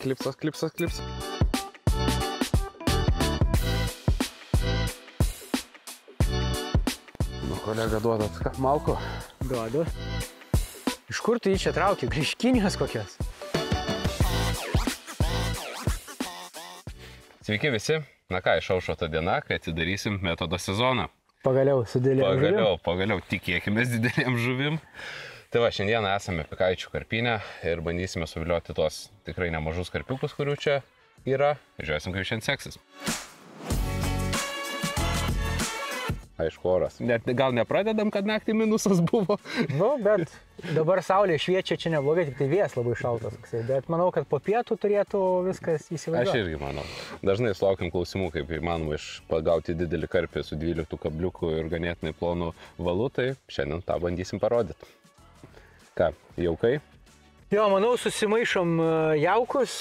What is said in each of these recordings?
Klipsas. Nu, kolega, duodat ką, malko? Duodu. Iš kur tu jį čia trauki? Iš Kinijos kokios? Sveiki visi. Na ką, išaušo ta diena, kai atidarysim metodo sezoną. Pagaliau su didelėm žuvim. Pagaliau tikėkime didelėm žuvim. Tai va, šiandieną esame Pikaičių karpinę ir bandysime suvilioti tuos tikrai nemažus karpiukus, kurių čia yra. Žiūrėsim, kaip šiandien seksis. Aišku, oras. Net gal nepradedam, kad naktį minusas buvo. Nu, bet dabar saulė šviečia, čia neblogai, tik tai vėjas labai šaltas. Bet manau, kad po pietų turėtų viskas įsivaizduoti. Aš irgi manau. Dažnai sulaukiam klausimų, kaip įmanoma pagauti didelį karpį su 12 kabliukų ir ganėtinai plonų valu, tai šiandien tą bandysim parodyti. Ką, jaukai? Jo, manau, susimaišom jaukus.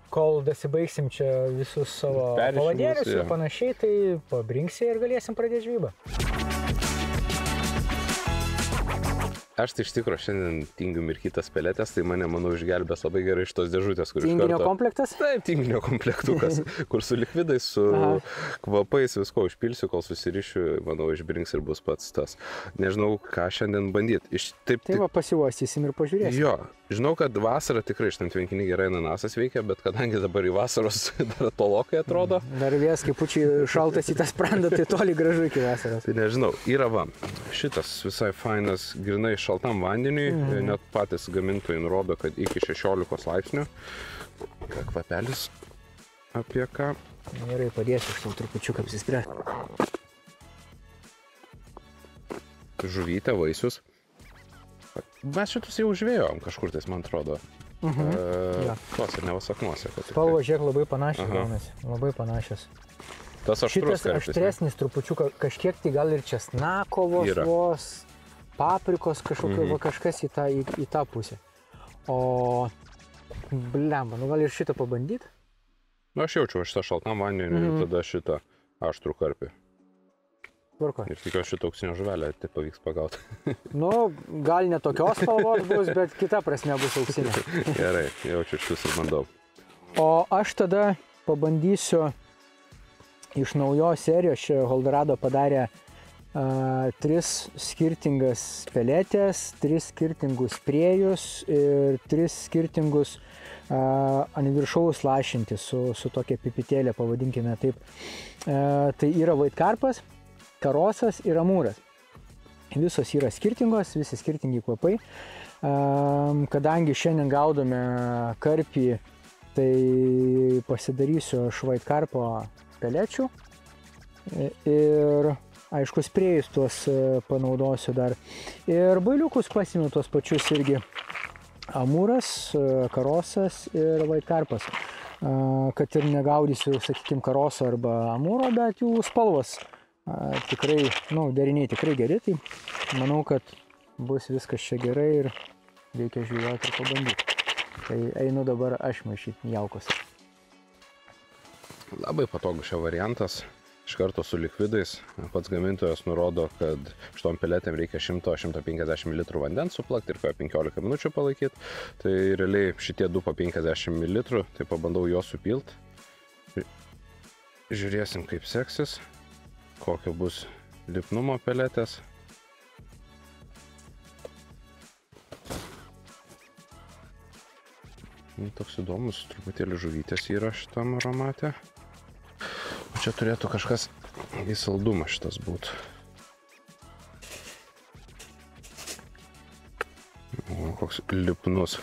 Kol dasibaigsim čia visus savo pavadėlius ir panašiai, tai pabrinksi ir galėsim pradėti žvybą. Aš tai iš tikrųjų šiandien tingiu mirkytas peletės, tai mane, manau, išgelbės labai gerai iš tos dėžutės, kur Tinginio komplektas? Taip, tinginio komplektukas, kur su likvidais, su kvapais visko užpilsiu, kol susirišiu, manau, išbrinks ir bus pats tas. Nežinau, ką šiandien bandyti. Tai va, pasiuostysim ir pažiūrėsim. Jo, žinau, kad vasarą tikrai šitam tvenkinį gerai ananasas veikia, bet kadangi dabar į vasaros dar tolokai atrodo. Dar vėjas, kaip pučiai šaltas į tą sprandą, tai toli gražu iki vasaros. Tai nežinau, yra va, šitas visai fainas, grinai šaltam vandeniui, net patys gamintojai nurodo, kad iki 16 laipsnių. Ką kvapelis apie ką? Gerai, padėsiu aš tau trupučiuką apsispręsti. Žuvytė, vaisius. Mes šitus jau žvėjom kažkur tais, man atrodo. Tuose nevasaknuose. Spalvo, žiūrėk, labai panašios gaunasi. Labai panašios. Tas aštrus karpis. Šitas aštresnis trupučiuką, kažkiek tai gal ir česnakovos vos. Paprikos kažkokio, kažkas į tą pusę. O, blemba, nu gal ir šitą pabandyti? Nu, aš jaučiu šitą šaltam vandeniu ir tada šitą aštrų karpį. Tvarko. Ir tikiuosi šitą auksinę žuvelę tai pavyks pagauti. Nu, gal ne tokios spalvos bus, bet kita prasme bus auksinė. Gerai, jaučiu šitus ir bandau. O aš tada pabandysiu iš naujos serijos, čia Holdorado padarė 3 skirtingas peletės, 3 skirtingus priejus ir 3 skirtingus ant viršaus lašinti su tokia pipitėlė, pavadinkime taip. Tai yra vaitkarpas, karosas ir amūras. Visos yra skirtingos, visi skirtingi kvapai. Kadangi šiandien gaudome karpį, tai pasidarysiu aš vaitkarpo pelečių ir aišku, sprėjus tuos panaudosiu dar. Ir bailiukus pasimiu tuos pačius irgi. Amūras, karosas ir vaitkarpas. Kad ir negaudysiu, sakykime, karoso arba amūro, bet jų spalvos tikrai, deriniai tikrai geri. Tai manau, kad bus viskas čia gerai ir reikia žvejoti ir pabandyti. Tai einu dabar aš maišyti jaukus. Labai patogus šio variantas. Iš karto su likvidais. Pats gamintojas nurodo, kad šitom peletėm reikia 100-150 ml vandens suplakti ir 15 minučių palaikyti. Tai realiai šitie 2 po 50 ml, tai pabandau juos supilti. Žiūrėsim, kaip seksis, kokio bus lipnumo peletės. Toks įdomus, truputėlį žuvytės yra šitam aromate. Čia turėtų kažkas į saldumą šitas būti. O, koks lipnus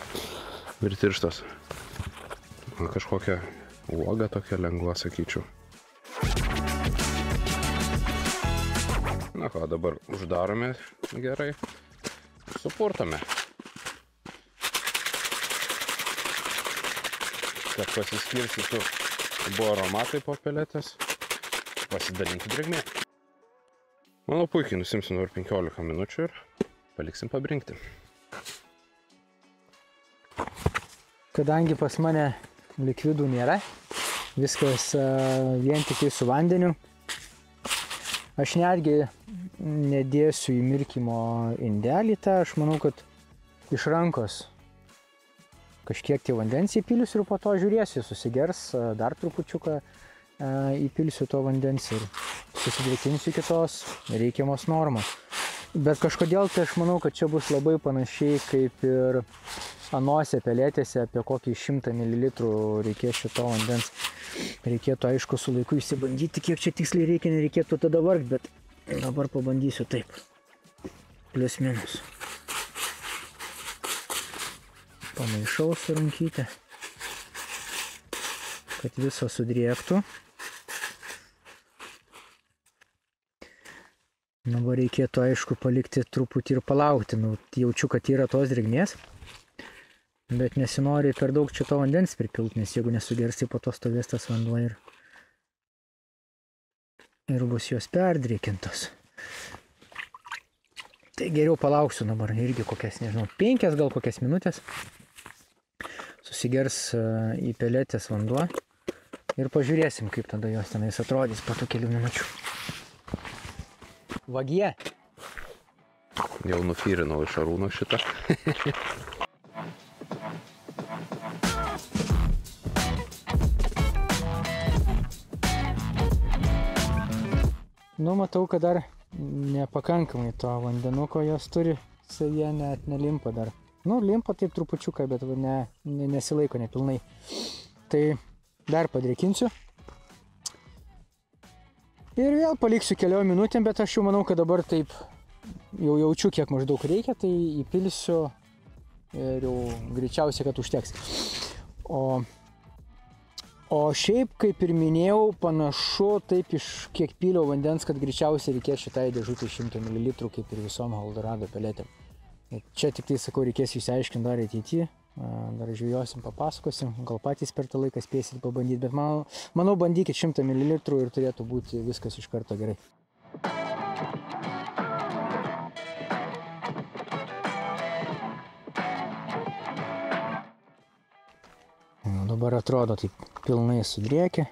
ir tirštas. Kažkokia uoga tokia lengva, sakyčiau. Na ką, dabar uždarome gerai. Supurtome. Kad pasiskirstytų buvo aromatai po peletės. Pasidalinti drėgmė. Manau, puikiai nusimsim dabar 15 minučių ir paliksim pabrinkti. Kadangi pas mane likvidų nėra, viskas vien tik su vandeniu, aš netgi nedėsiu į mirkymo indelį tą, aš manau, kad iš rankos kažkiek tai vandens įpilsiu ir po to žiūrėsiu, susigers, dar trupučiuką įpilsiu to vandens ir susidrėkinsiu iki tos reikiamos normos. Bet kažkodėl tai aš manau, kad čia bus labai panašiai kaip ir anose peletėse, apie kokį 100 ml reikės šito vandens. Reikėtų aišku su laiku įsibandyti, kiek čia tiksliai reikia, nereikėtų tada vargti, bet dabar pabandysiu taip. Plius minus. Pamaišau su rankyte, kad viso sudrėktų. Dabar reikėtų aišku palikti truputį ir palaukti. Jaučiu, kad yra tos drėgmės, bet nesinori per daug čia to vandens pripilti, nes jeigu nesugers, tai po to stovės tas vanduo ir bus jos perdrėkintos. Tai geriau palauksiu dabar irgi kokias, nežinau, 5 gal kokias minutės. Susigers į peletės vanduo ir pažiūrėsim, kaip tada jos tenais atrodys po tų kelių minučių. Vagie. Jau nufyrinau iš Arūno šitą. Matau, kad dar nepakankamai to vandenuko jos turi, jie net nelimpa dar. Limpa taip trupučiuką, bet nesilaiko nepilnai. Tai dar padrėkinsiu. Ir vėl paliksiu keliom minutėm, bet aš jau manau, kad dabar taip jau jaučiu, kiek maždaug reikia, tai įpilsiu ir jau greičiausiai, kad užteks. O šiaip, kaip ir minėjau, panašu taip iš kiek pyliau vandens, kad greičiausiai reikės šitai dėžutė 100 ml, kaip ir visom Holdorado peletėm. Čia tik tai, sakau, reikės išsiaiškinti dar ateityje. Dar žvejosim, papasakosim, gal patys per tą laiką spėsit pabandyti, bet manau bandykit 100 ml ir turėtų būti viskas iš karto gerai. Dabar atrodo taip pilnai sudrėkė.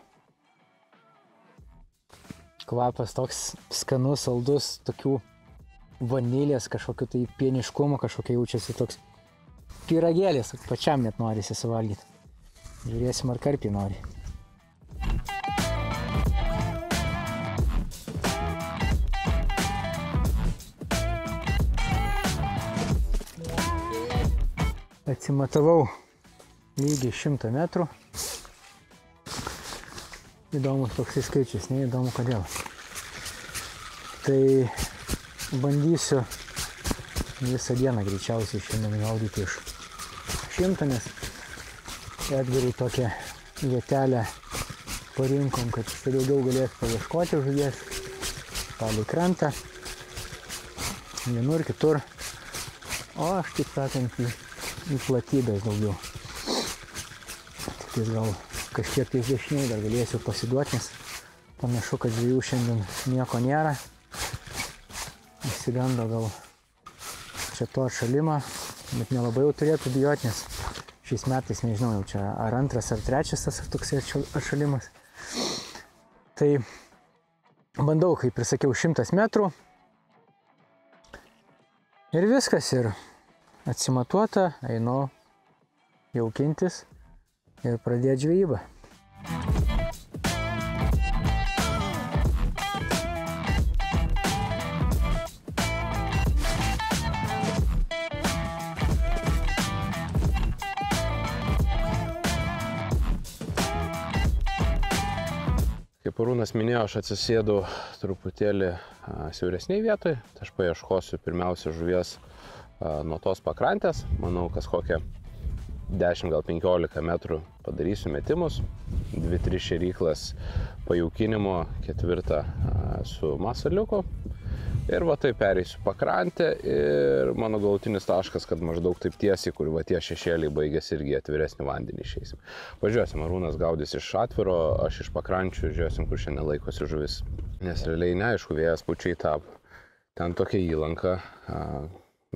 Kvapas toks skanus, saldus, tokių vanilės, kažkokiu tai pieniškumo, kažkokia jaučiasi toks pyragėlis, pačiam net norisi suvalgyti. Žiūrėsim, ar karpiai nori. Atsimatavau lygiai 100 metrų. Įdomus toksai skaičius, neįdomu kodėl. Tai bandysiu visą dieną greičiausiai šiandien gaudyti iš 100, nes Edgarui tokią vietelę parinkom, kad jis daugiau galės paieškoti žuvies palei krantą, vienur kitur, o aš taip sakant į platybės daugiau. Tik gal kažkiek tais dešiniai dar galėsiu pasiduoti, nes panašu, kad žvejų šiandien nieko nėra. Išsigando gal čia to atšalimą, bet nelabai jau turėtų bijoti, nes šiais metais, nežinau, jau čia ar antras ar trečias tas toksai atšalimas. Tai bandau, kaip ir sakiau, 100 metrų. Ir viskas, ir atsimatuota, einu jaukintis ir pradėti žvejybą. Kaip Arūnas minėjo, aš atsisėdu truputėlį siauresniai vietoj, tai aš paieškosiu pirmiausia žuvies nuo tos pakrantės. Manau, kas kokią 10 gal 15 metrų padarysiu metimus, 2-3 šėryklas pajaukinimo, 4 su masaliuku. Ir va taip pereisiu pakrantę ir mano galutinis taškas, kad maždaug taip tiesiai, kur va tie šešėliai baigėsi, irgi atviresnį vandenį išeisim. Važiuosim, Arūnas gaudys iš atviro, aš iš pakrančių, žiūrėsim, kur šiandien laikosi žuvis. Nes realiai neaišku, vėjas pučiai tapo. Ten tokia įlanka,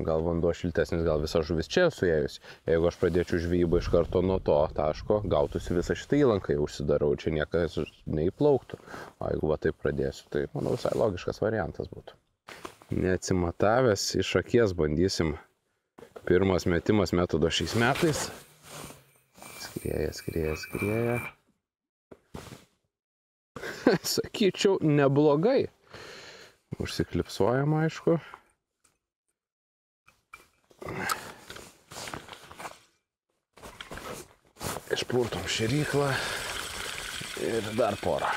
gal vanduo šiltesnis, gal visa žuvis čia suėjus. Jeigu aš pradėčiau žvejybą iš karto nuo to taško, gautųsi visą šitą įlanką, jau užsidarau, čia niekas neįplauktų. O jeigu va taip pradėsiu, tai manau visai logiškas variantas būtų. Neatsimatavęs iš akies bandysim. Pirmas metimas metodo šiais metais. Skrieja. Sakyčiau, neblogai. Užsiklipsuojam, aišku. Išpurtom šėryklą ir dar porą.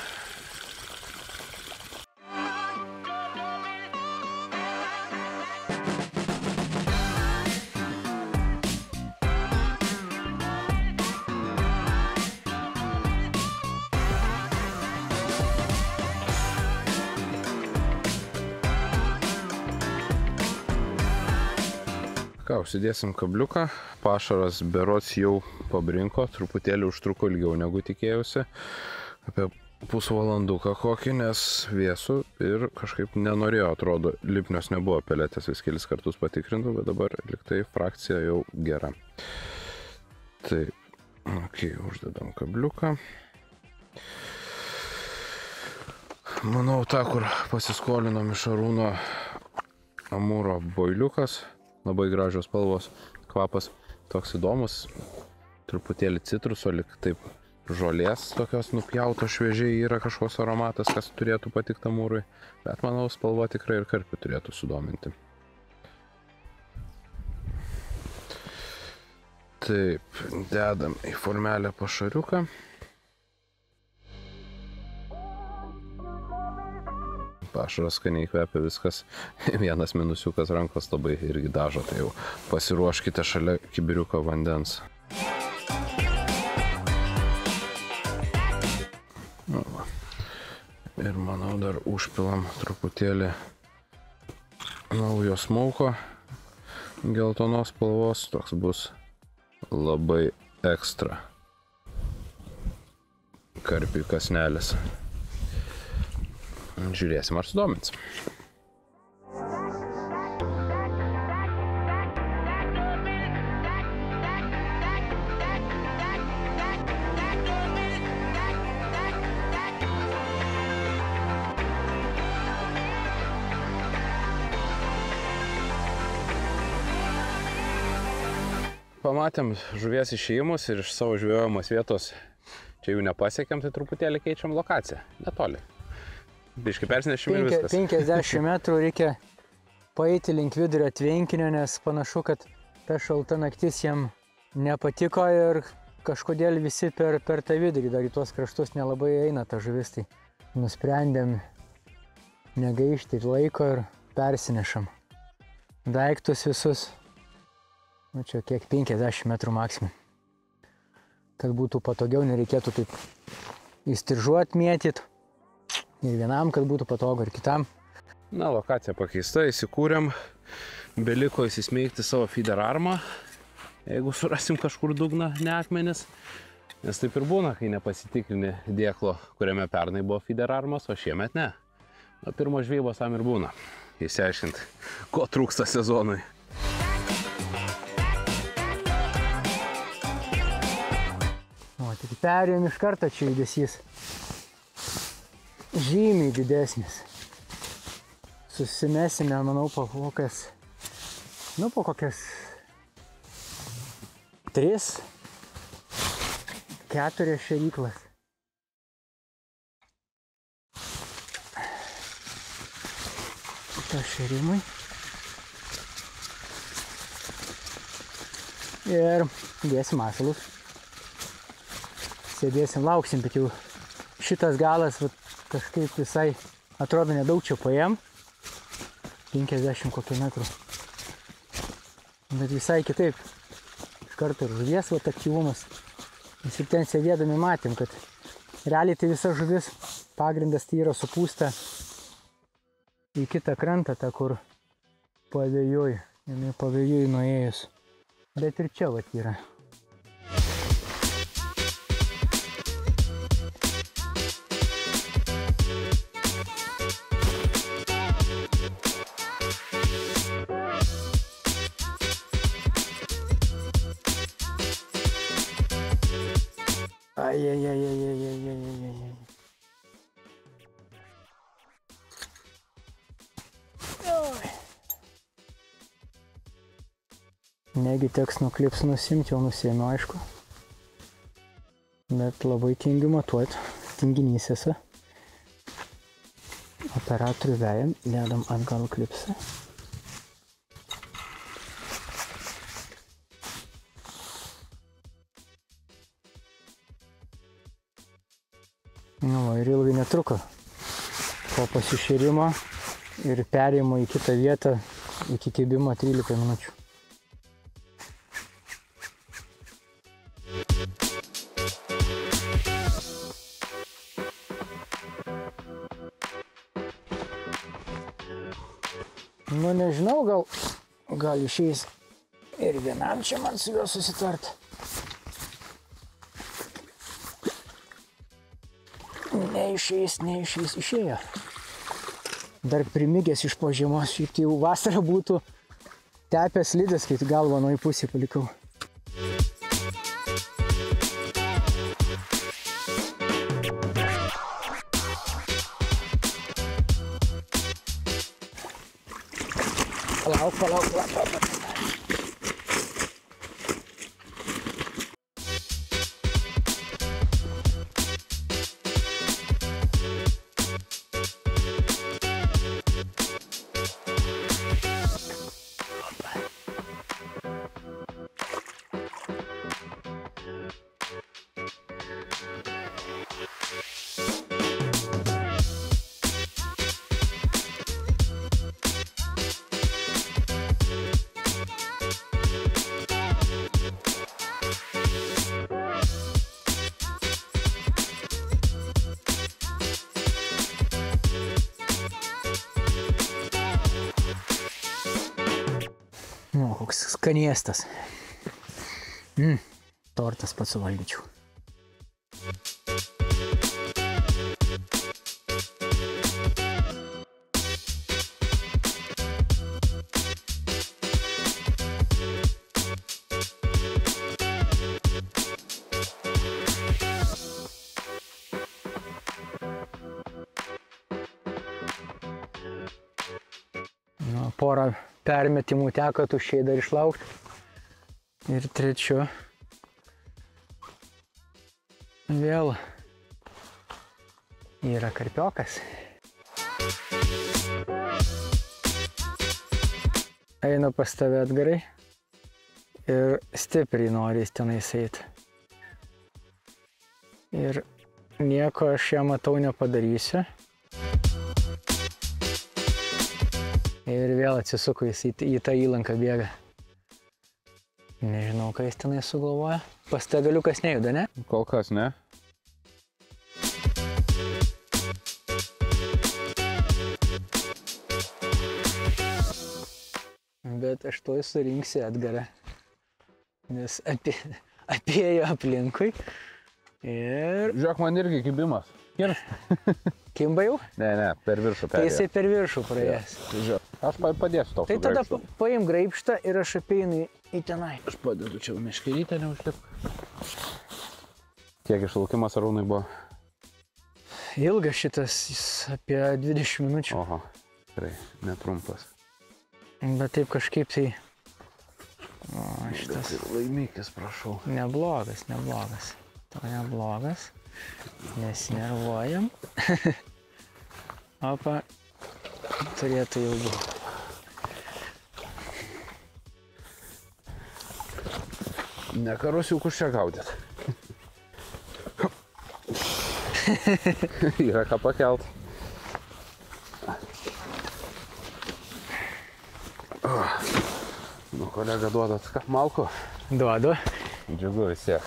Užsidėsim kabliuką, pašaras berods jau pabrinko, truputėlį užtruko ilgiau negu tikėjausi, apie pusvalanduką kokį, nes vėsų ir kažkaip nenorėjo, atrodo, lipnios nebuvo peletės, vis kelis kartus patikrinau, bet dabar liktai frakcija jau gera. Taip, uždedam kabliuką. Manau, tą, kur pasiskolinom iš Arūno Amūro boiliukas. Labai gražios spalvos, kvapas toks įdomus, truputėlį citruso, lyg taip žolės tokios nupjauto šviežiai yra kažkoks aromatas, kas turėtų patikti Amūrui, bet manau spalva tikrai ir karpį turėtų sudominti. Taip, dedam į formelę pašariuką. Pašaras skaniai kvepia, viskas. Vienas minusiukas rankos labai irgi dažo, tai jau pasiruoškite šalia kibiriuko vandens. Ir manau dar užpilam truputėlį naujo smauko geltonos spalvos, toks bus labai ekstra karpiui kasnelis. Žiūrėsim, ar sudomins. Pamatėm žuvies išėjimus ir iš savo žvejojamos vietos čia jų nepasiekėm, tai truputėlį keičiam lokaciją, netoli. Biškai persinešim ir viskas. 50 metrų reikia paeiti link vidurio tvenkinio, nes panašu, kad ta šalta naktis jam nepatiko ir kažkodėl visi per tą vidurį, dar į tuos kraštus nelabai eina ta žuvis, tai nusprendėm negaišti laiko ir persinešam daiktus visus. Nu, čia kiek 50 metrų maksimum. Kad būtų patogiau, nereikėtų taip įstiržuot, mėtyt. Ir vienam, kad būtų patogu, ir kitam. Na, lokacija pakeista, įsikūrėm. Beliko įsismeigti savo feeder armą, jeigu surasim kažkur dugną, ne akmenis. Nes taip ir būna, kai nepasitikrini dėklo, kuriame pernai buvo feeder armas, o šiemet ne. Nuo pirmo žvejybos tam ir būna. Išsiaiškinti, ko trūksta sezonui. O, tik perėjom iš karto čia judesys. Žymiai didesnis. Susimesime, manau, po kokias 3-4 šėryklas. Šėrimui. Ir dėsim masalus. Sėdėsim, lauksim, bet jau šitas galas kažkaip visai atrodo nedaug čia paėm. 50 kokių metrų. Bet visai kitaip. Iš karto ir žuvies aktyvumas. Mes ir ten sėdėdami matėm, kad realiai tai visa žuvis pagrindas tai yra supūsta į kitą krantą, tą kur pavėjui. Jinai pavėjui nuėjus. Bet ir čia vat yra. Negi teks nuklips nusimti, jau nusėmiau, aišku. Bet labai tingiu matuoti, tinginys esu. Operatorių vejam, dedam atgal klipsą. Nu, ir ilgai netruko. Po pasišėrimo ir perėjimo į kitą vietą iki kibimo 13 minučių. Nu, nežinau, gal išeis ir vienam čia man su juo susitart. Neišeis, išėjo. Dar primigęs iš po žiemos, šiaip tai jau vasarą būtų tepęs slides, kai galvą nuo į pusį palikau. Palauk. Nu, koks skaniestas. Tortas pats suvalgyčiau. Nu, porą permetimų teko tuščiai dar išlaukti. Ir trečiu vėl yra karpiokas. Einu pas tave, Edgarai, ir stipriai nori jis tenais eiti. Ir nieko aš ją matau nepadarysiu. Ir vėl atsisuko jis į tą įlanką bėga. Nežinau, ką jis tenai sugalvoja. Pas tą galiukas nejuda, ne? Kol kas ne. Bet aš tuoj surinksiu Edgarą. Nes apėjo aplinkui. Ir... Žiūrėk, man irgi kibimas. Kimba jau? Ne, per viršų perėjo. Tai jisai per viršų praėjęs. Žiūrėk, aš padėsiu tau. Tai tada paim graibštą ir aš apeinu į tenai. Aš padedu čia meškerytę, neužlip. Kiek išlaukimas Arūnai buvo? Ilgas šitas, jis apie 20 minučių. Oho, tikrai netrumpas. Bet taip kažkaip tai... O, šitas... Laimikis, prašau. Neblogas. To neblogas. Nesinervuojam. Opa, turėtų jau būti. Ne karusiukus čia gaudyt. Yra ką pakelt. Nu, kolega, duodat ką? Malku? Duodu. Džiugu vis tiek.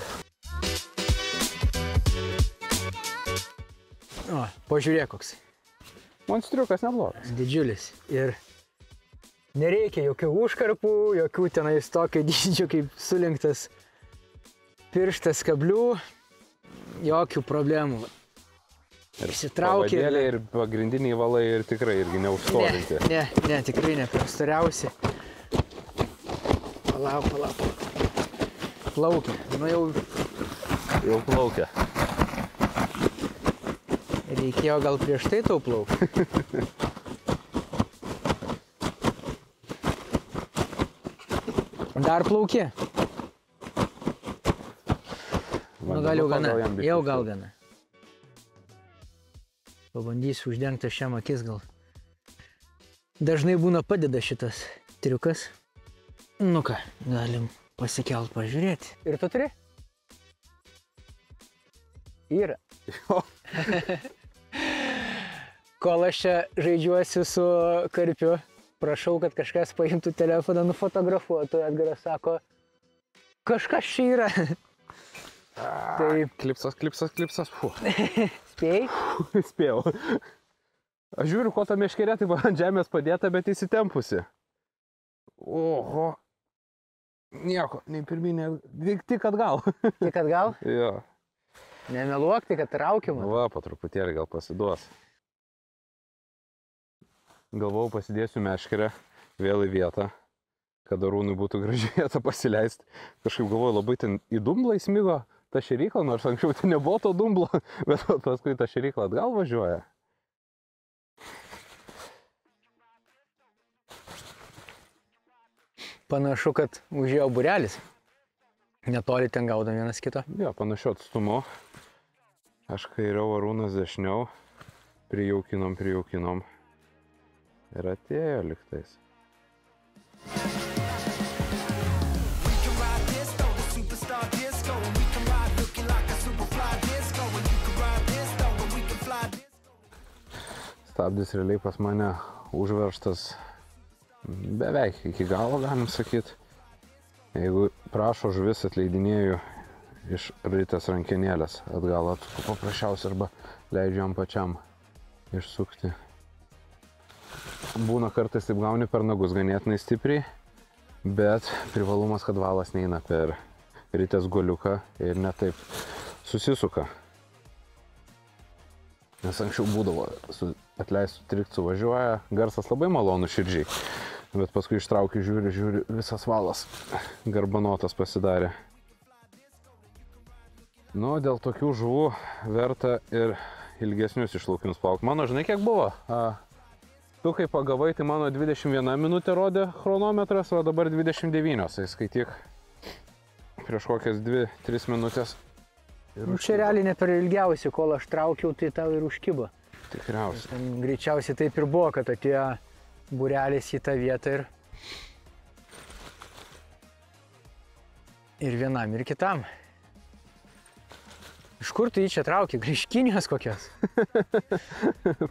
O, pažiūrėk koks. Monstriukas neblogas. Didžiulis. Ir nereikia jokių užkarpų, jokių tenais tokio dydžio kaip sulenktas pirštas kablių. Jokių problemų. Išsitraukė. Pavadėlė ir pagrindiniai valai ir tikrai irgi neužstovinti. Ne, tikrai neprastoriausi. Palauk. Plaukia. Nu jau plaukia. Reikėjo gal prieš tai tau plaukti. Dar plaukė. Vandens gal jau gana. jam biškį Jau gal šilta. gana. Pabandysiu uždengti šiam akis gal. Dažnai būna padeda šitas triukas. Nu ką, galim pasikelt pažiūrėti. Ir tu turi? Yra. Jo. Kol aš čia žaidžiuosi su karpiu, prašau, kad kažkas paimtų telefoną, nufotografuotų. Edgaras sako, kažkas čia yra. Tai Klipsas. Fuh. spėjai? Spėjau. Aš žiūriu, ko ta meškerė taip ant žemės padėta, bet įsitempusi. Oho. Nieko, nei pirminė, tik atgal. Tik atgal? Jo. Nemeluok, tik atraukimas. Va, po truputėlį gal pasiduos. Galvojau, pasidėsiu meškerę vėl į vietą, kad Arūnui būtų graži vieta pasileisti. Kažkaip galvoju, labai ten į dumblą įsmigo ta šėrykla, nors anksčiau ten nebuvo to dumblo, bet paskui ta šėrykla atgal važiuoja. Panašu, kad užėjo būrelis. Netoli ten gaudom vienas kito. Jo, panašiu atstumu. Aš kairiau, Arūnas dešiniau. Prijaukinom. Ir atėjo liktais. Stabdis realiai pas mane užveržtas beveik iki galo, galim sakyti. Jeigu prašo žuvis, atleidinėju iš ritės rankenėlės atgal atsuku paprasčiausiai arba leidžiu jam pačiam išsukti. Būna kartais taip gauni per nagus ganėtinai stipriai, bet privalumas, kad valas neina per ritės guoliuką ir netaip susisuka. Nes anksčiau būdavo atleistų trikt suvažiuoja, garsas labai malonu širdžiai. Bet paskui ištraukiu, žiūri, visas valas garbanotas pasidarė. Nu, dėl tokių žuvų verta ir ilgesnius išlaukinius plaukti. Mano, žinai, kiek buvo? Tu kai pagavai, tai mano 21 minutė rodė chronometras, o dabar 29. Tai skaityk prieš kokias 2-3 minutės. Čia realiai ne per ilgiausiai, kol aš traukiau, tai tau ir užkibo. Tikriausiai. Ten greičiausiai taip ir buvo, kad atėjo būrelis į tą vietą ir vienam, ir kitam. Iš kur tu jį čia trauki? Iš Kinijos kokios?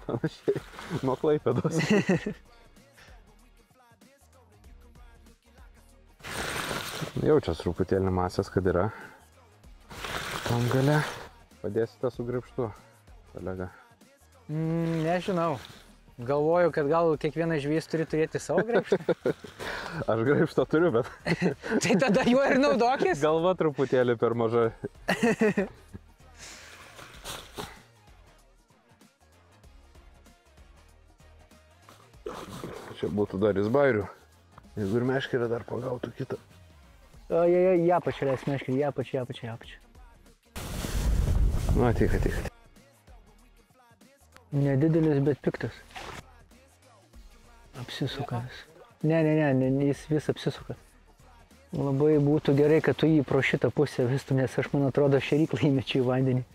Panašiai. Nuo Klaipėdos. Jaučias truputėlį masės, kad yra. Tam gale padėsite su gripštu, kolega. Nežinau. Galvoju, kad gal kiekvienas žvejys turi turėti savo graibštą. Aš graibštą turiu, bet... Tai tada juo ir naudokis. Galva truputėlį per maža. Čia būtų dar izbairių. Jeigu ir meškerė dar pagautų kitą. Į apačią leis meškerį, į apačią. Nu, ateik. Nedidelis, bet piktas. Apsisuka vis. Ne, jis vis apsisuka. Labai būtų gerai, kad tu jį pro šitą pusę vistų, nes aš, man atrodo, šėryklą įmečiau į vandenį.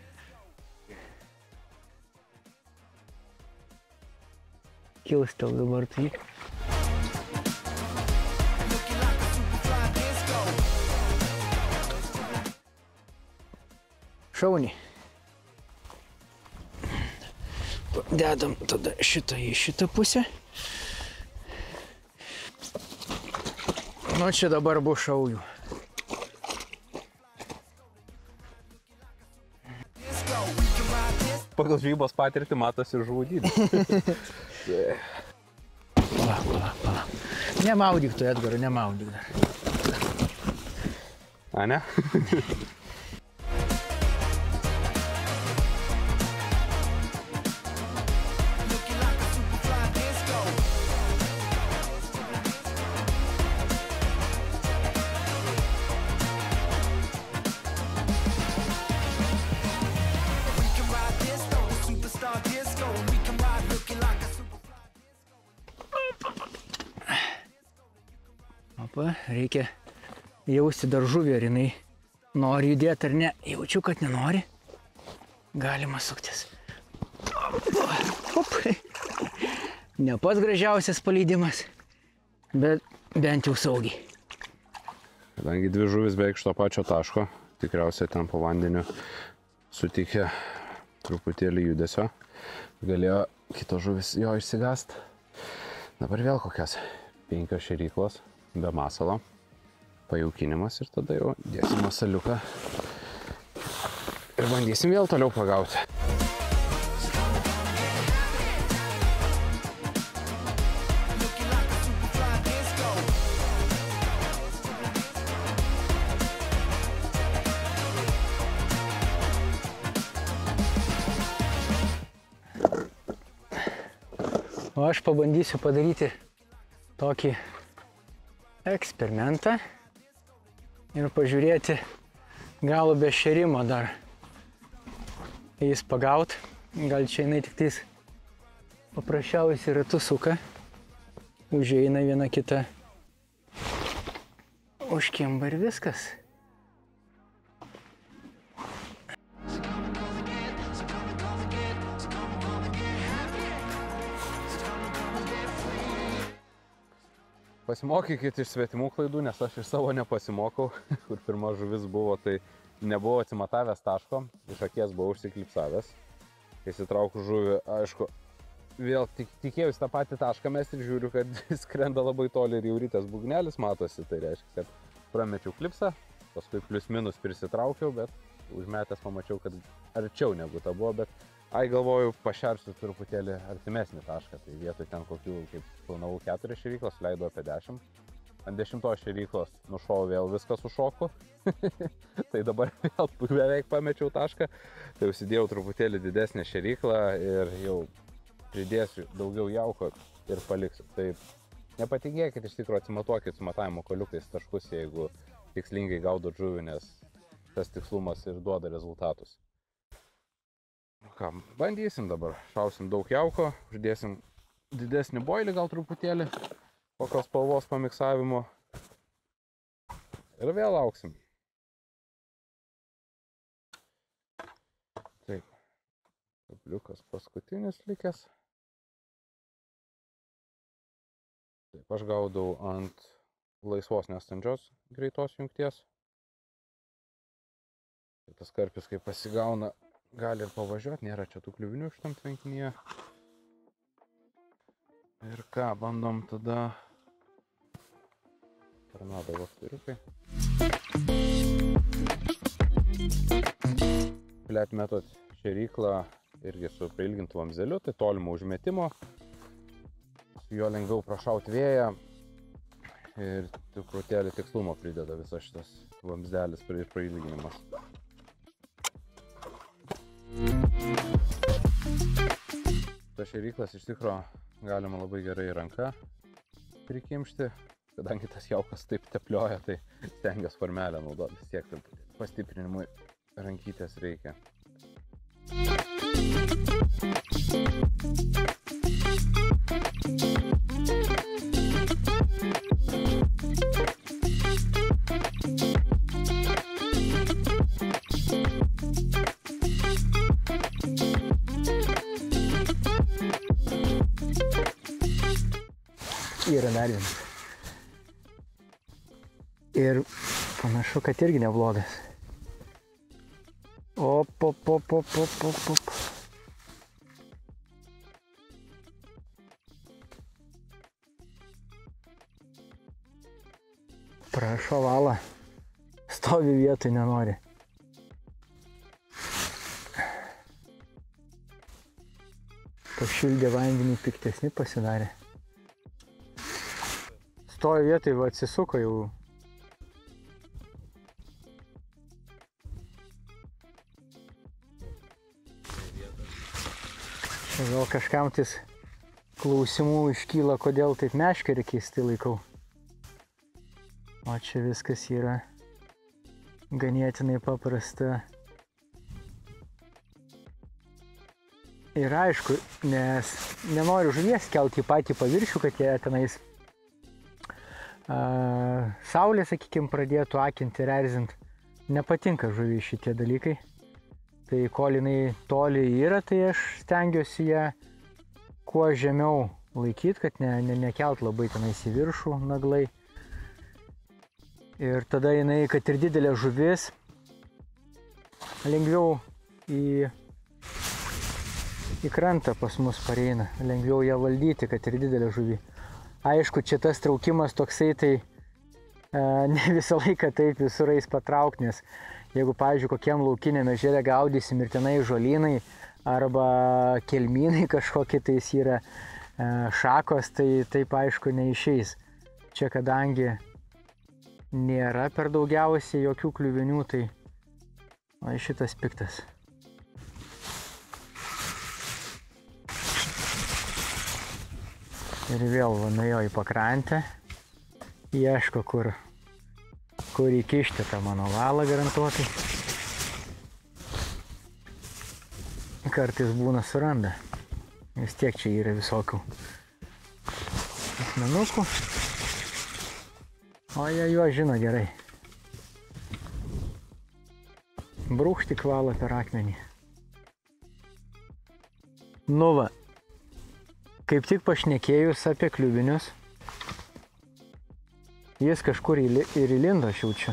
Kilstel dabar tu jį. Šauniai. Dedam tada šitą į šitą pusę. Nu, čia dabar bus šaujų. Pagal žvejybos patirtį matosi žuvų dydis. Pala. Nemaudyk tu, Edgarai, nemaudyk dar. A, ne? Reikia jausti dar žuvį, ar jinai Nori judėti ar ne? Jaučiu, kad nenori. Galima suktis. Op. Ne pats gražiausias paleidimas, bet bent jau saugiai. Kadangi dvi žuvis beveik iš to pačio taško, tikriausiai ten po vandeniu sutikė truputėlį judesio. Galėjo kitos žuvis jo išsigąst. Dabar vėl kokias 5 šėryklos be masalo. Pajaukinimas ir tada jau dėsim masaliuką. Ir bandysim vėl toliau pagauti. O aš pabandysiu padaryti tokį eksperimentą ir pažiūrėti galų be šėrimo dar jais pagaut. Gal čia jinai tik tais paprasčiausiai ratu suka, užeina viena kita, užkimba ir viskas. Pasimokykit iš svetimų klaidų, nes aš iš savo nepasimokau, kur pirma žuvis buvo, tai nebuvau atsimatavęs taško, iš akies buvau užsiklipsavęs. Kai įsitraukiu žuvį, aišku, vėl tikėjausi tą patį tašką mesti ir žiūriu, kad skrenda labai toli ir jau rytas būgnelis matosi, tai reiškia, kad pramečiau klipsą, paskui plius minus prisitraukiau, bet užmetęs pamačiau, kad arčiau negu ta buvo, bet galvoju, pašersiu truputėlį artimesnį tašką, tai vietoj ten kokių, kaip planavau, 4 šėryklos, leidau apie 10. Ant 10 šėryklos nušovau, vėl viską sušoku. Tai dabar vėl beveik pamečiau tašką, tai užsidėjau truputėlį didesnę šėryklą ir jau pridėsiu daugiau jauko ir paliksiu. Tai nepatikėkit, iš tikrųjų atsimatuokit su matavimo koliukais taškus, jeigu tikslingai gaudot žuvį, nes tas tikslumas ir duoda rezultatus. Ką, bandysim dabar. Šausim daug jauko, uždėsim didesnį boilį gal truputėlį, kokios spalvos pamiksavimo. Ir vėl lauksim. Taip, kabliukas paskutinis likęs. Taip, aš gaudau ant laisvos nestandžios greitos jungties. Tas karpis, kai pasigauna, gali ir pavažiuoti, nėra čia tų kliuvinių šitam tvenkinyje. Ir ką, bandom tada tornado vasturiukai. Flat method šėryklą irgi su prailgintu vamzdeliu, tai tolimo užmetimo. Su juo lengviau prašauti vėją ir truputėlį tikslumo prideda visas šitas vamzdelis prailginimas. Tas šėryklas iš tikro galima labai gerai ranka prikimšti, kadangi tas jaukas taip teplioja, tai stengiuosi formelę naudoti, vis tiek pastiprinimui rankytės reikia. Yra dar vienas. Ir panašu, kad irgi neblogas. Op. Prašo valą. Stovi vietoj, nenori. Pašildė vandenį, piktesni pasidarė. Stovi vietoj, va atsisuko jau. Gal kažkam tais klausimų iškyla, kodėl taip meškerį keistai laikau. O čia viskas yra ganėtinai paprasta. Ir aišku, nes nenoriu žuvies kelti į patį paviršių, kad jie tenais saulė, sakykime, pradėtų akinti ir erzinti. nepatinka žuvį šitie dalykai. Tai kol jinai toli yra, tai aš stengiuosi ją kuo žemiau laikyti, kad nekelt labai tenais į viršų naglai. Ir tada jinai, kad ir didelė žuvis, lengviau į krantą pas mus pareina, lengviau ją valdyti, kad ir didelė žuvį. Aišku, čia tas traukimas toksai, tai ne visą laiką taip visurais patraukti, nes jeigu, pavyzdžiui, kokiam laukiniam ežere gaudysim ir tenai žolynai arba kelmynai kažkokie tais yra šakos, tai taip aišku neišeis. Čia kadangi nėra per daugiausiai jokių kliuvinių, tai šitas piktas. Ir vėl nuėjo į pakrantę, ieško kur įkišti tą mano valą garantuotai. Kartais būna suranda. Vis tiek čia yra visokių akmenukų. O jie juos žino gerai. Brūkšti valą per akmenį. Nu va, kaip tik pašnekėjus apie kliuvinius, jis kažkur ir įlindo šiaučiu.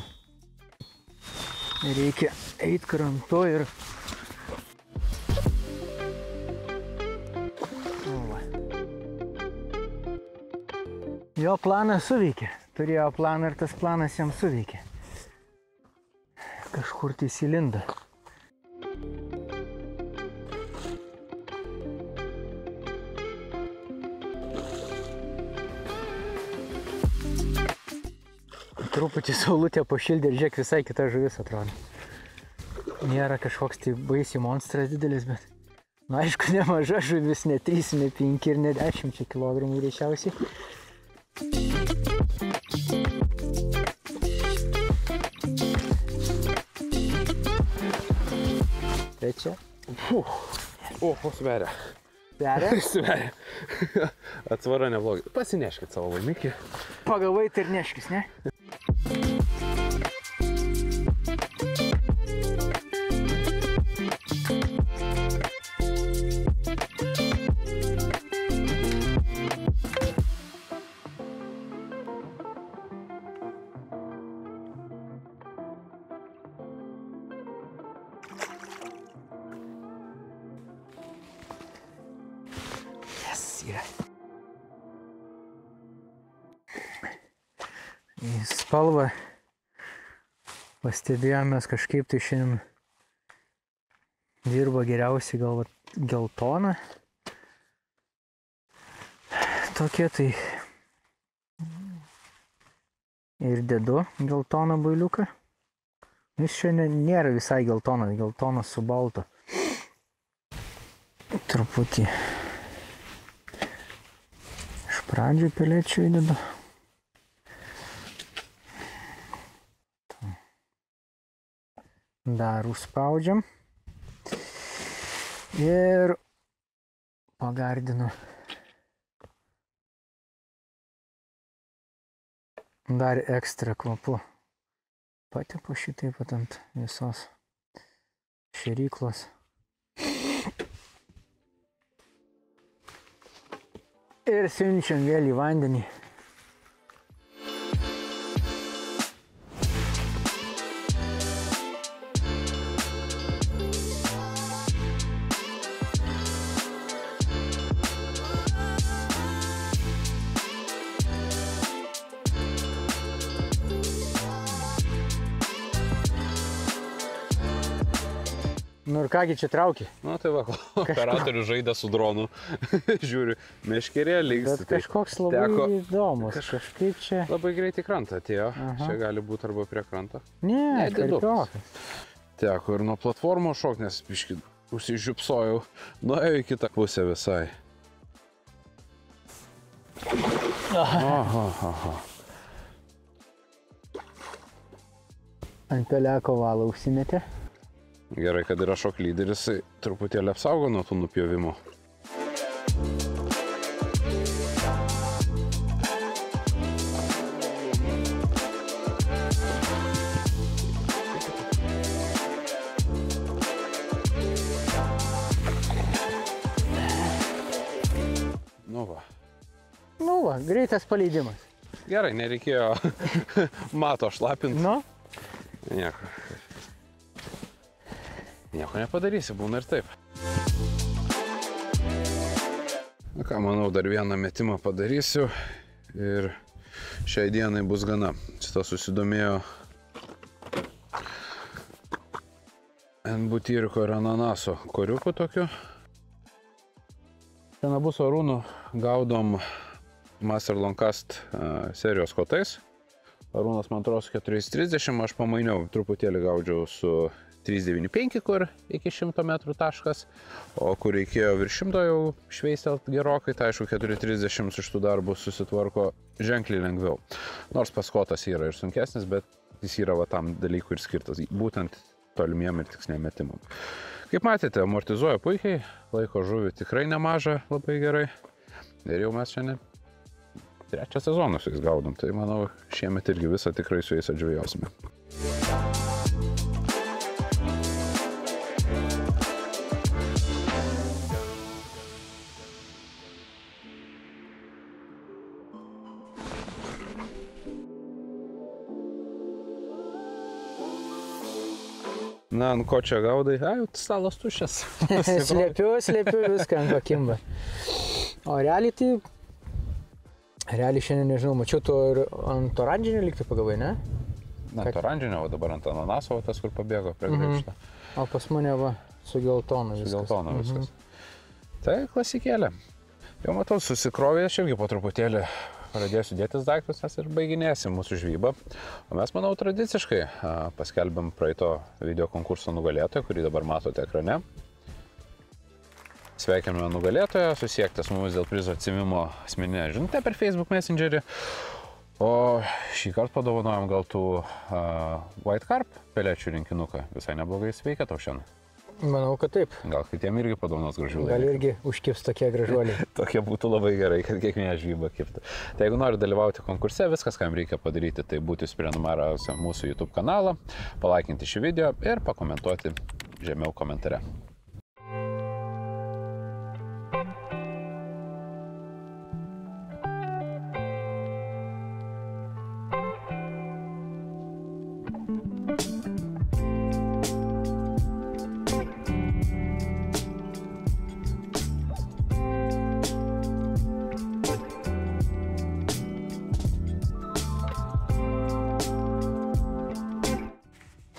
Reikia eit krantu ir... Jo planas suveikė. Turėjo planą ir tas planas jam suveikė. Kažkur tai įlindo. Truputį saulutė pašildė ir žiūrėk, visai kita žuvis atrodo. Nėra kažkoks tai baisiai monstras didelis, bet... Nu, aišku, nemaža žuvis, ne 3, ne 5 ir ne 10 kilogramų greičiausiai. Tai čia. Sveria. Sveria? Sveria. Atsvara neblogai. Pasineškit savo laimikį. Pagavai tai ir neškis, ne? Yra. Į spalvą pastebėjomės kažkaip tai šiandien dirba geriausiai gal geltona. Tokie tai ir dedu geltoną bailiuką. Jis šiandien nėra visai geltonas su baltu. Truputį pradžioj pelėčių įdedu. Dar užspaudžiam. Ir pagardinu. Dar ekstra kvapu. Patepu šitaip pat ant visos šėryklos. Ir siunčiam vėl į vandenį. Nu ir kągi čia trauki? Nu tai va, operatorius žaidė su dronu. Žiūriu, meškerė linksta. Bet kažkoks labai įdomus. Kažkaip čia... Labai greitai krantą atėjo. Čia gali būti arba prie kranto. Ne, karpiokas. Teko ir nuo platformos šok, nes biškį užsižiupsojau. Nuėjau į kitą pusę visai. Aha. Ant peleko valą užsimetė. Gerai, kad yra šok lyderis, truputėlį apsaugo nuo tų nupjovimų. va. Nu va, greitas paleidimas. Gerai, nereikėjo mato šlapinti. Nu? Nieko. Nieko nepadarysi, būna ir taip. Na ką, manau, dar vieną metimą padarysiu ir šiai dienai bus gana. Šitą susidomėjo ant butyriko ir ananaso koriukų tokiu. Ten abu su Arūnu gaudom Master Longcast serijos kotais. Arūnas man atrodo 430, aš pamainiau, truputėlį gaudžiau su 395, kur iki 100 metrų taškas, o kur reikėjo virš 100 jau šveistelt gerokai, tai aišku 430 su šitų darbų susitvarko ženkliai lengviau. Nors paskotas yra ir sunkesnis, bet jis yra va tam dalykui ir skirtas, būtent tolimiem ir tiksliniam metimam. Kaip matėte, amortizuoja puikiai, laiko žuvį tikrai nemaža, labai gerai. Ir jau mes šiandien 3 sezoną su jais gaudom, tai manau šiemet irgi visą tikrai su jais atžvejosime. Na, ant ko čia gaudai? Ai, jau stalas tuščias. Slėpiu viską ant pakimba. O realiai tai... Realiai šiandien nežinau, mačiau tu ant oranžinio lygtai pagavai, ne? Ant oranžinio, o dabar ant ananaso, tas kur pabėgo prie grįžtą. O pas mane va, su geltonu viskas. Su geltonu viskas. Tai klasikėlė. Jau matau, susikrovė, aš irgi po truputėlį pradėsiu dėtis daiktus, nes ir baiginėsim mūsų žvybą. O mes, manau, tradiciškai paskelbėm praeito video konkurso nugalėtoją, kurį dabar matote ekrane. Sveikiname nugalėtoją, susiekite su mumis dėl prizo atsiėmimo asmeninę žinutę per Facebook Messengerį. O šį kartą padovanojom gal tų White Carp pelečių rinkinuką. Visai neblogai sveikia tau šiandien. Manau, kad taip. Gal kitiem irgi padovanos gražuoliai. Gal irgi užkips tokie gražuoliai. Tokie būtų labai gerai, kad kiekvieną žvybą kiptų. Tai jeigu nori dalyvauti konkurse, viskas, ką jums reikia padaryti, tai būti užsiprenumeravus mūsų YouTube kanalą, palaikinti šį video ir pakomentuoti žemiau komentare.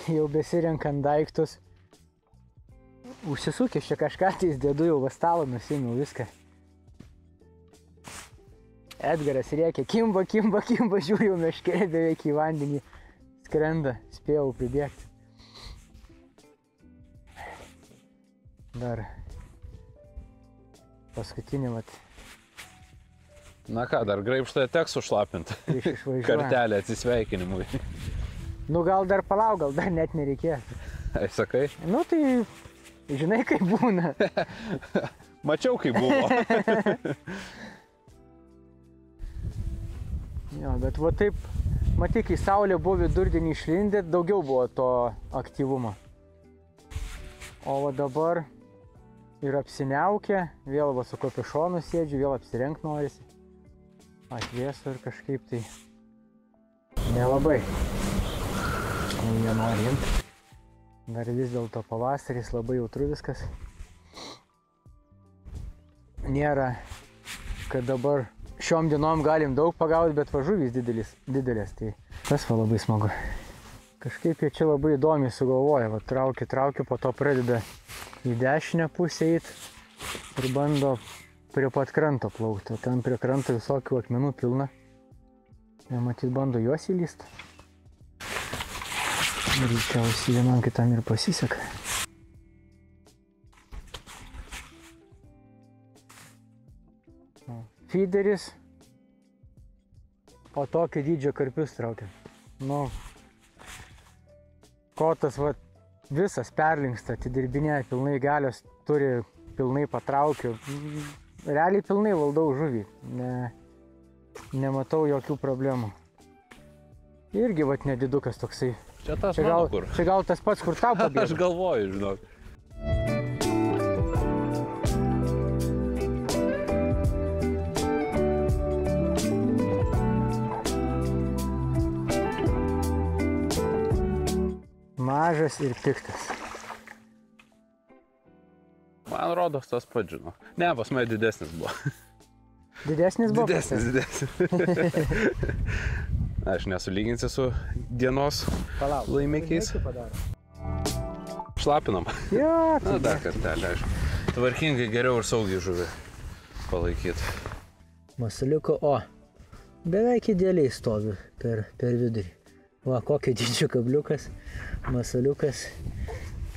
Jau besirenkant daiktus, užsisukęs čia kažką tai dėdu, jau vastalą nusimiau viską. Edgaras rėkia, kimba, žiūriu, meškerė beveik į vandenį skrenda, spėjau pribėgti. Dar paskutinį vat. Na ką, dar graibštą teks užlapinti. Kartelę atsisveikinimui. Nu gal dar palauk, gal dar net nereikės. Ai, sakai? Nu tai, žinai kaip būna. Mačiau kaip buvo. Jo, bet va taip, matai, kai saulė buvo vidurdienį išlindė, daugiau buvo to aktyvumo. O va dabar ir apsiniaukė, vėl va su kapišonu sėdžiu, vėl apsirengt norisi. Atvėsu ir kažkaip tai nelabai. Jie nori imti. Dar vis dėlto pavasaris, labai jautru viskas. Nėra, kad dabar šiom dienom galim daug pagauti, bet va žuvys didelės, tai tas va labai smagu. Kažkaip jie čia labai įdomiai sugalvoja, va traukia, po to pradeda į dešinę pusę eit ir bando prie pat kranto plaukti. O ten prie kranto visokių akmenų pilna. Ir matyt bando juos įlyst. Greičiausiai vienam kitam ir pasiseka. Feederis, o tokio dydžio karpius traukia. Nu, kotas va, visas perlinksta, atidirbinėja pilnai galios, turi pilnai patraukiu. Realiai pilnai valdau žuvį, nematau jokių problemų. Irgi va nedidukas toksai. Čia tas mano kur. Čia gal tas pats, kur tau pabėgo. Aš galvoju, žinok. mažas ir piktas. Man rodos tas pats, žinau. Ne, pas mane didesnis buvo. Didesnis buvo? Didesnis. Aš nesulyginsiu su dienos Palauk. laimikiais. Padaro. Šlapinam. Jo, Na, dar kartelį, aišku. Tvarkingai geriau ir saugiai žuvį palaikyti. Masaliuko, beveik idealiai stovi per vidurį. Va, kokio dydžio kabliukas, masaliukas.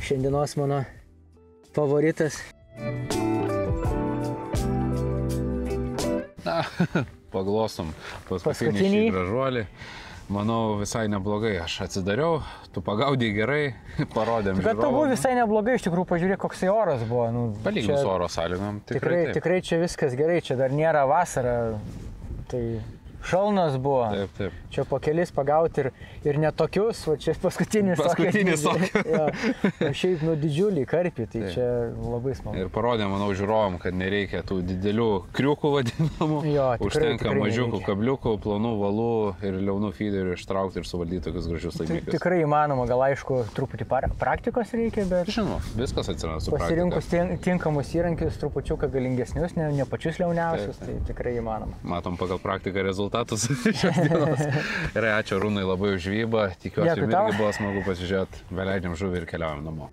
Šiandienos mano favoritas. Na, paglosom paskutinį šį gražuolį. Manau, visai neblogai. Aš atsidariau, tu pagaudai gerai, parodėm žiūrovam. Bet tu buvo visai neblogai, iš tikrųjų, pažiūrėk, koksai oras buvo. Nu, palyginus oro sąlygom, tikrai čia viskas gerai, čia dar nėra vasara. Tai šalnas buvo. Taip, taip. Čia po kelis pagauti ir netokius, o čia paskutinis tokio. Ja, šiaip didžiuliai karpiai, tai taip. Čia labai smagu. Ir parodė, manau, žiūrovam, kad nereikia tų didelių kriukų vadinamų. Jo, užtenka mažiukų kabliukų, plonų valų ir liaunų feederių ištraukti ir suvaldyti tokius gražius laimikius. Tikrai įmanoma, gal aišku, truputį praktikos reikia, bet... Žinoma, viskas atsiranda su praktika. Pasirinkus tinkamus įrankius, trupučiuką galingesnius, ne pačius liauniausius, tai tikrai įmanoma. Matom pagal praktiką rezultatus šios dienos. Gerai, ačiū Arūnai labai už žvybą. Tikiuosi, jums irgi buvo smagu pasižiūrėti. Vėleidžiam žuvį ir keliaujam namo.